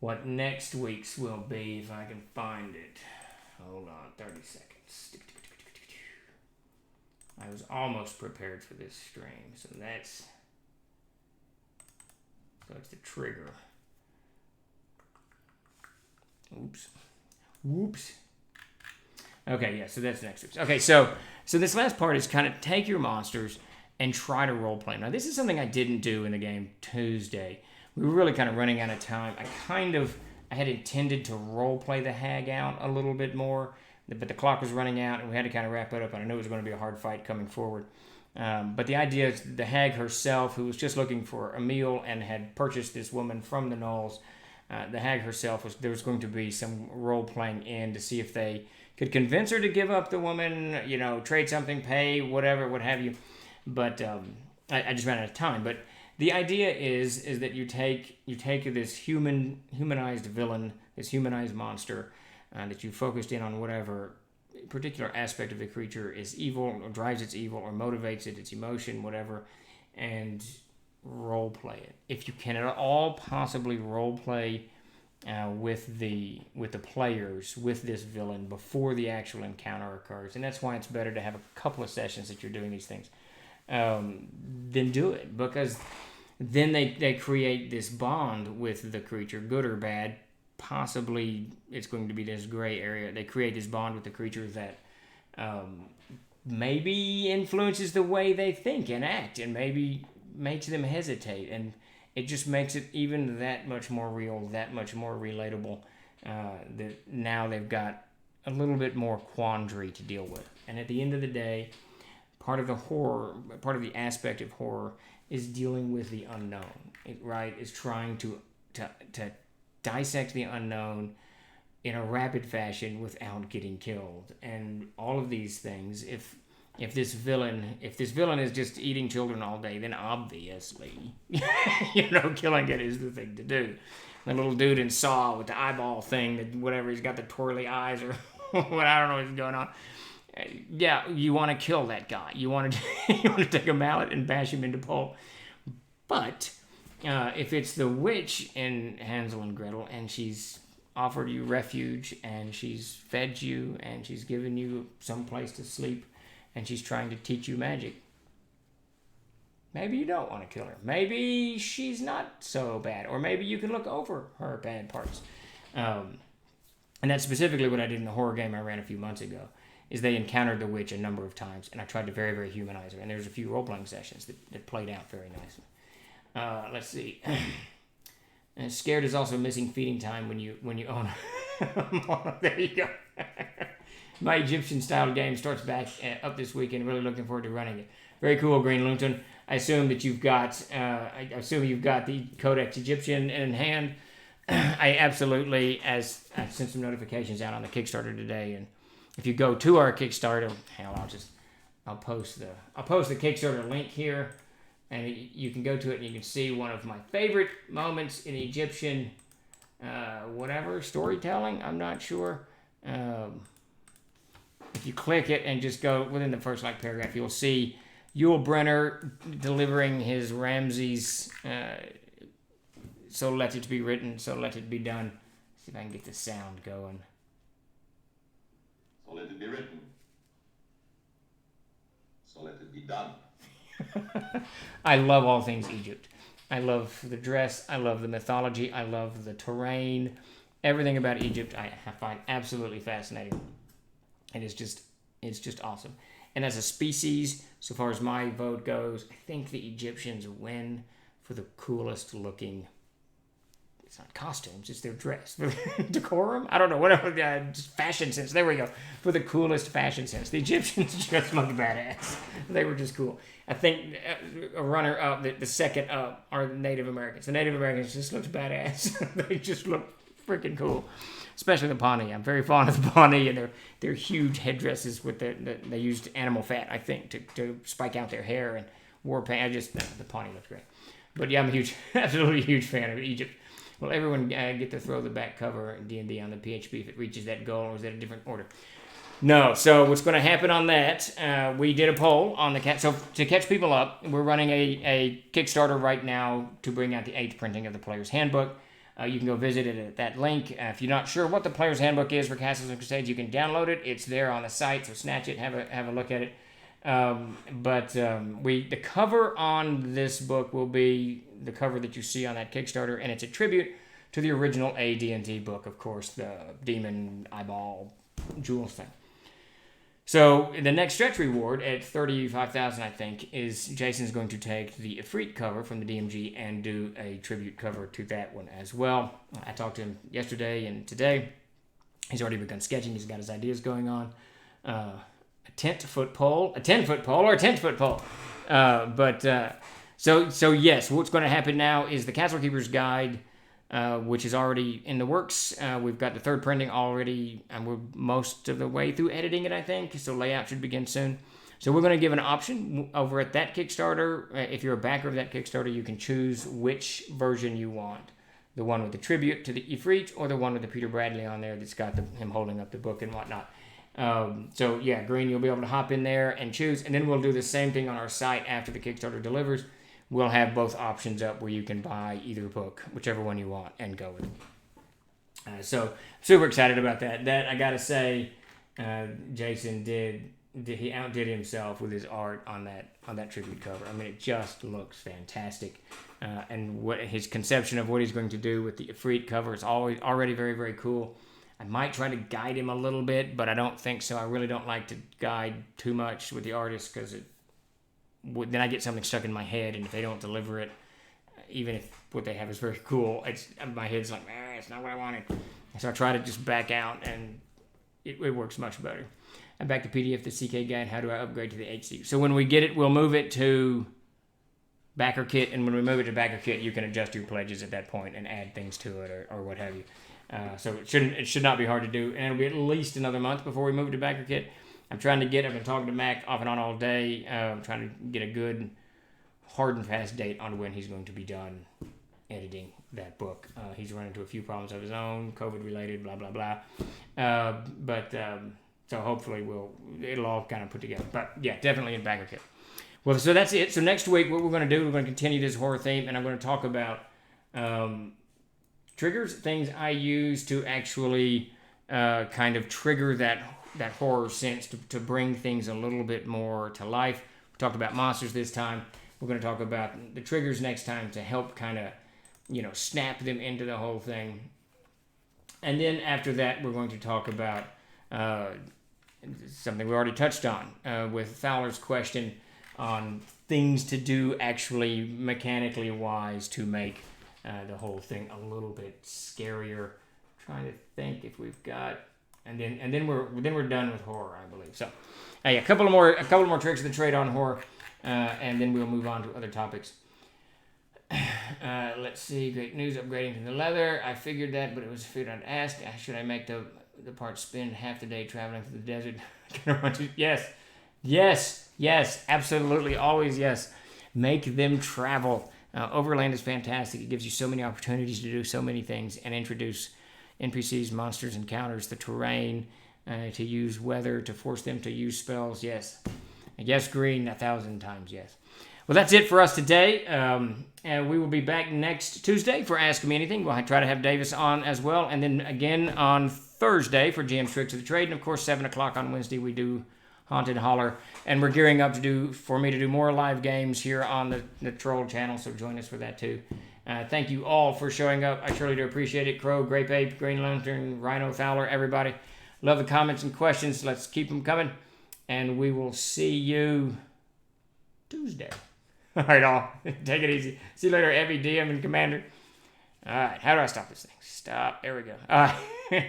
what next week's will be, if I can find it. Hold on, 30 seconds. I was almost prepared for this stream, so it's the trigger. Whoops. Okay, yeah, so that's next week. Okay, so this last part is kind of take your monsters and try to role play. Now, this is something I didn't do in the game Tuesday. We were really kind of running out of time. I had intended to role play the hag out a little bit more, but the clock was running out and we had to kind of wrap it up, and I knew it was going to be a hard fight coming forward. But the idea is the hag herself, who was just looking for a meal and had purchased this woman from the Gnolls, the hag herself, there was going to be some role-playing in to see if they could convince her to give up the woman, trade something, pay, whatever, what have you. But I just ran out of time. But the idea is that you take this humanized villain, this humanized monster, that you focused in on whatever particular aspect of the creature is evil, or drives its evil, or motivates it, its emotion, whatever, and role play it. If you can at all possibly role play with the players with this villain before the actual encounter occurs, and that's why it's better to have a couple of sessions that you're doing these things, then do it, because then they create this bond with the creature, good or bad. Possibly it's going to be this gray area. They create this bond with the creature that maybe influences the way they think and act, and maybe makes them hesitate, and it just makes it even that much more real, that much more relatable, that now they've got a little bit more quandary to deal with. And at the end of the day, part of the aspect of horror is dealing with the unknown, right? Is trying to dissect the unknown in a rapid fashion without getting killed. And all of these things, if this villain is just eating children all day, then obviously, killing it is the thing to do. The little dude in Saw with the eyeball thing, whatever, he's got the twirly eyes or what, I don't know what's going on. Yeah, you want to kill that guy. You want to take a mallet and bash him into pulp. But if it's the witch in Hansel and Gretel, and she's offered you refuge, and she's fed you, and she's given you some place to sleep, and she's trying to teach you magic, maybe you don't want to kill her. Maybe she's not so bad, or maybe you can look over her bad parts. And that's specifically what I did in the horror game I ran a few months ago. Is they encountered the witch a number of times, and I tried to very, very humanize her. And there's a few role-playing sessions that played out very nicely. Let's see. And scared is also missing feeding time when you own There you go. My Egyptian-style game starts back up this weekend. Really looking forward to running it. Very cool, Green Luton. I assume that you've got. The Codex Egyptian in hand. I absolutely, as I sent some notifications out on the Kickstarter today, and if you go to our Kickstarter, I'll post the Kickstarter link here, and you can go to it and you can see one of my favorite moments in Egyptian, storytelling. I'm not sure. If you click it and just go within the first paragraph, you'll see Yul Brynner delivering his Ramses. So let it be written, so let it be done. See if I can get the sound going. So let it be written. So let it be done. I love all things Egypt. I love the dress. I love the mythology. I love the terrain. Everything about Egypt I find absolutely fascinating. And it's just awesome. And as a species, so far as my vote goes, I think the Egyptians win for the coolest looking. It's not costumes, it's their dress. Decorum? I don't know, whatever. Just fashion sense. There we go. For the coolest fashion sense. The Egyptians just look badass. They were just cool. I think a runner up, the second up, are the Native Americans. The Native Americans just look badass. They just look freaking cool. Especially the Pawnee. I'm very fond of the Pawnee and their huge headdresses with they used animal fat, I think, to spike out their hair and war paint. The Pawnee looks great. But yeah, I'm absolutely huge fan of Egypt. Will everyone get to throw the back cover in D&D on the PHP if it reaches that goal, or is that a different order? No. So what's going to happen on that, we did a poll on the cat. So to catch people up, we're running a Kickstarter right now to bring out the 8th printing of the Player's Handbook. You can go visit it at that link. If you're not sure what the Player's Handbook is for Castles and Crusades, you can download it. It's there on the site, so snatch it, have a look at it. The cover on this book will be the cover that you see on that Kickstarter, and it's a tribute to the original AD&D book, of course, the demon eyeball jewels thing. So the next stretch reward at 35,000, I think, is Jason's going to take the 𝐓𝐫𝐤𝐜 cover from the DMG and do a tribute cover to that one as well. I talked to him yesterday and today. He's already begun sketching. He's got his ideas going on. A 10-foot pole, or a 10-foot pole. So yes, what's going to happen now is the Castle Keeper's Guide, which is already in the works. We've got the 3rd printing already, and we're most of the way through editing it, I think. So layout should begin soon. So we're going to give an option over at that Kickstarter. If you're a backer of that Kickstarter, you can choose which version you want. The one with the tribute to the 𝐓𝐫𝐤𝐜, or the one with the Peter Bradley on there that's got him holding up the book and whatnot. So yeah, Green, you'll be able to hop in there and choose, and then we'll do the same thing on our site after the Kickstarter delivers. We'll have both options up where you can buy either book, whichever one you want, and go with it. So super excited about that. That I gotta say, Jason he outdid himself with his art on that tribute cover. I mean, it just looks fantastic, and what his conception of what he's going to do with the 𝐓𝐫𝐤𝐜 cover is already very, very cool. I might try to guide him a little bit, but I don't think so. I really don't like to guide too much with the artist because then I get something stuck in my head, and if they don't deliver it, even if what they have is very cool, my head's like, it's not what I wanted. So I try to just back out, and it works much better. I'm back to PDF, the CK guide. How do I upgrade to the HC? So when we get it, we'll move it to Backer Kit, and when we move it to Backer Kit, you can adjust your pledges at that point and add things to it or what have you. So it should not be hard to do, and it'll be at least another month before we move to Backer Kit. I've been talking to Mac off and on all day, trying to get a good, hard and fast date on when he's going to be done editing that book. He's run into a few problems of his own, COVID related, blah, blah, blah. So hopefully it'll all kind of put together. But yeah, definitely in Backer Kit. Well, so that's it. So next week, what we're going to do, we're going to continue this horror theme, and I'm going to talk about triggers, things I use to actually kind of trigger that horror sense to bring things a little bit more to life. We talked about monsters this time. We're going to talk about the triggers next time to help kind of, snap them into the whole thing. And then after that, we're going to talk about something we already touched on with Fowler's question on things to do actually mechanically wise to make the whole thing a little bit scarier, trying to think if we've got, and then we're done with horror, I believe. So, hey, a couple more tricks of the trade on horror, and then we'll move on to other topics. Let's see. Great news, upgrading to the leather. I figured that, but it was figured I'd ask. Should I make the part spend half the day traveling through the desert? Yes, absolutely, always yes. Make them travel. Overland is fantastic. It gives you so many opportunities to do so many things and introduce NPCs, monsters, encounters, the terrain, to use weather, to force them to use spells. Yes. Yes, green, 1,000 times yes. Well, that's it for us today. And we will be back next Tuesday for Ask Me Anything. We'll try to have Davis on as well. And then again on Thursday for GM's Tricks of the Trade. And of course, 7 o'clock on Wednesday, we do Haunted Holler. And we're gearing up for me to do more live games here on the Troll channel. So join us for that too. Thank you all for showing up. I surely do appreciate it. Crow, Grape Ape, Green Lantern, Rhino, Fowler, everybody. Love the comments and questions. Let's keep them coming. And we will see you Tuesday. All right, all. Take it easy. See you later, Evie, DM, and Commander. All right, how do I stop this thing? Stop. There we go. All right.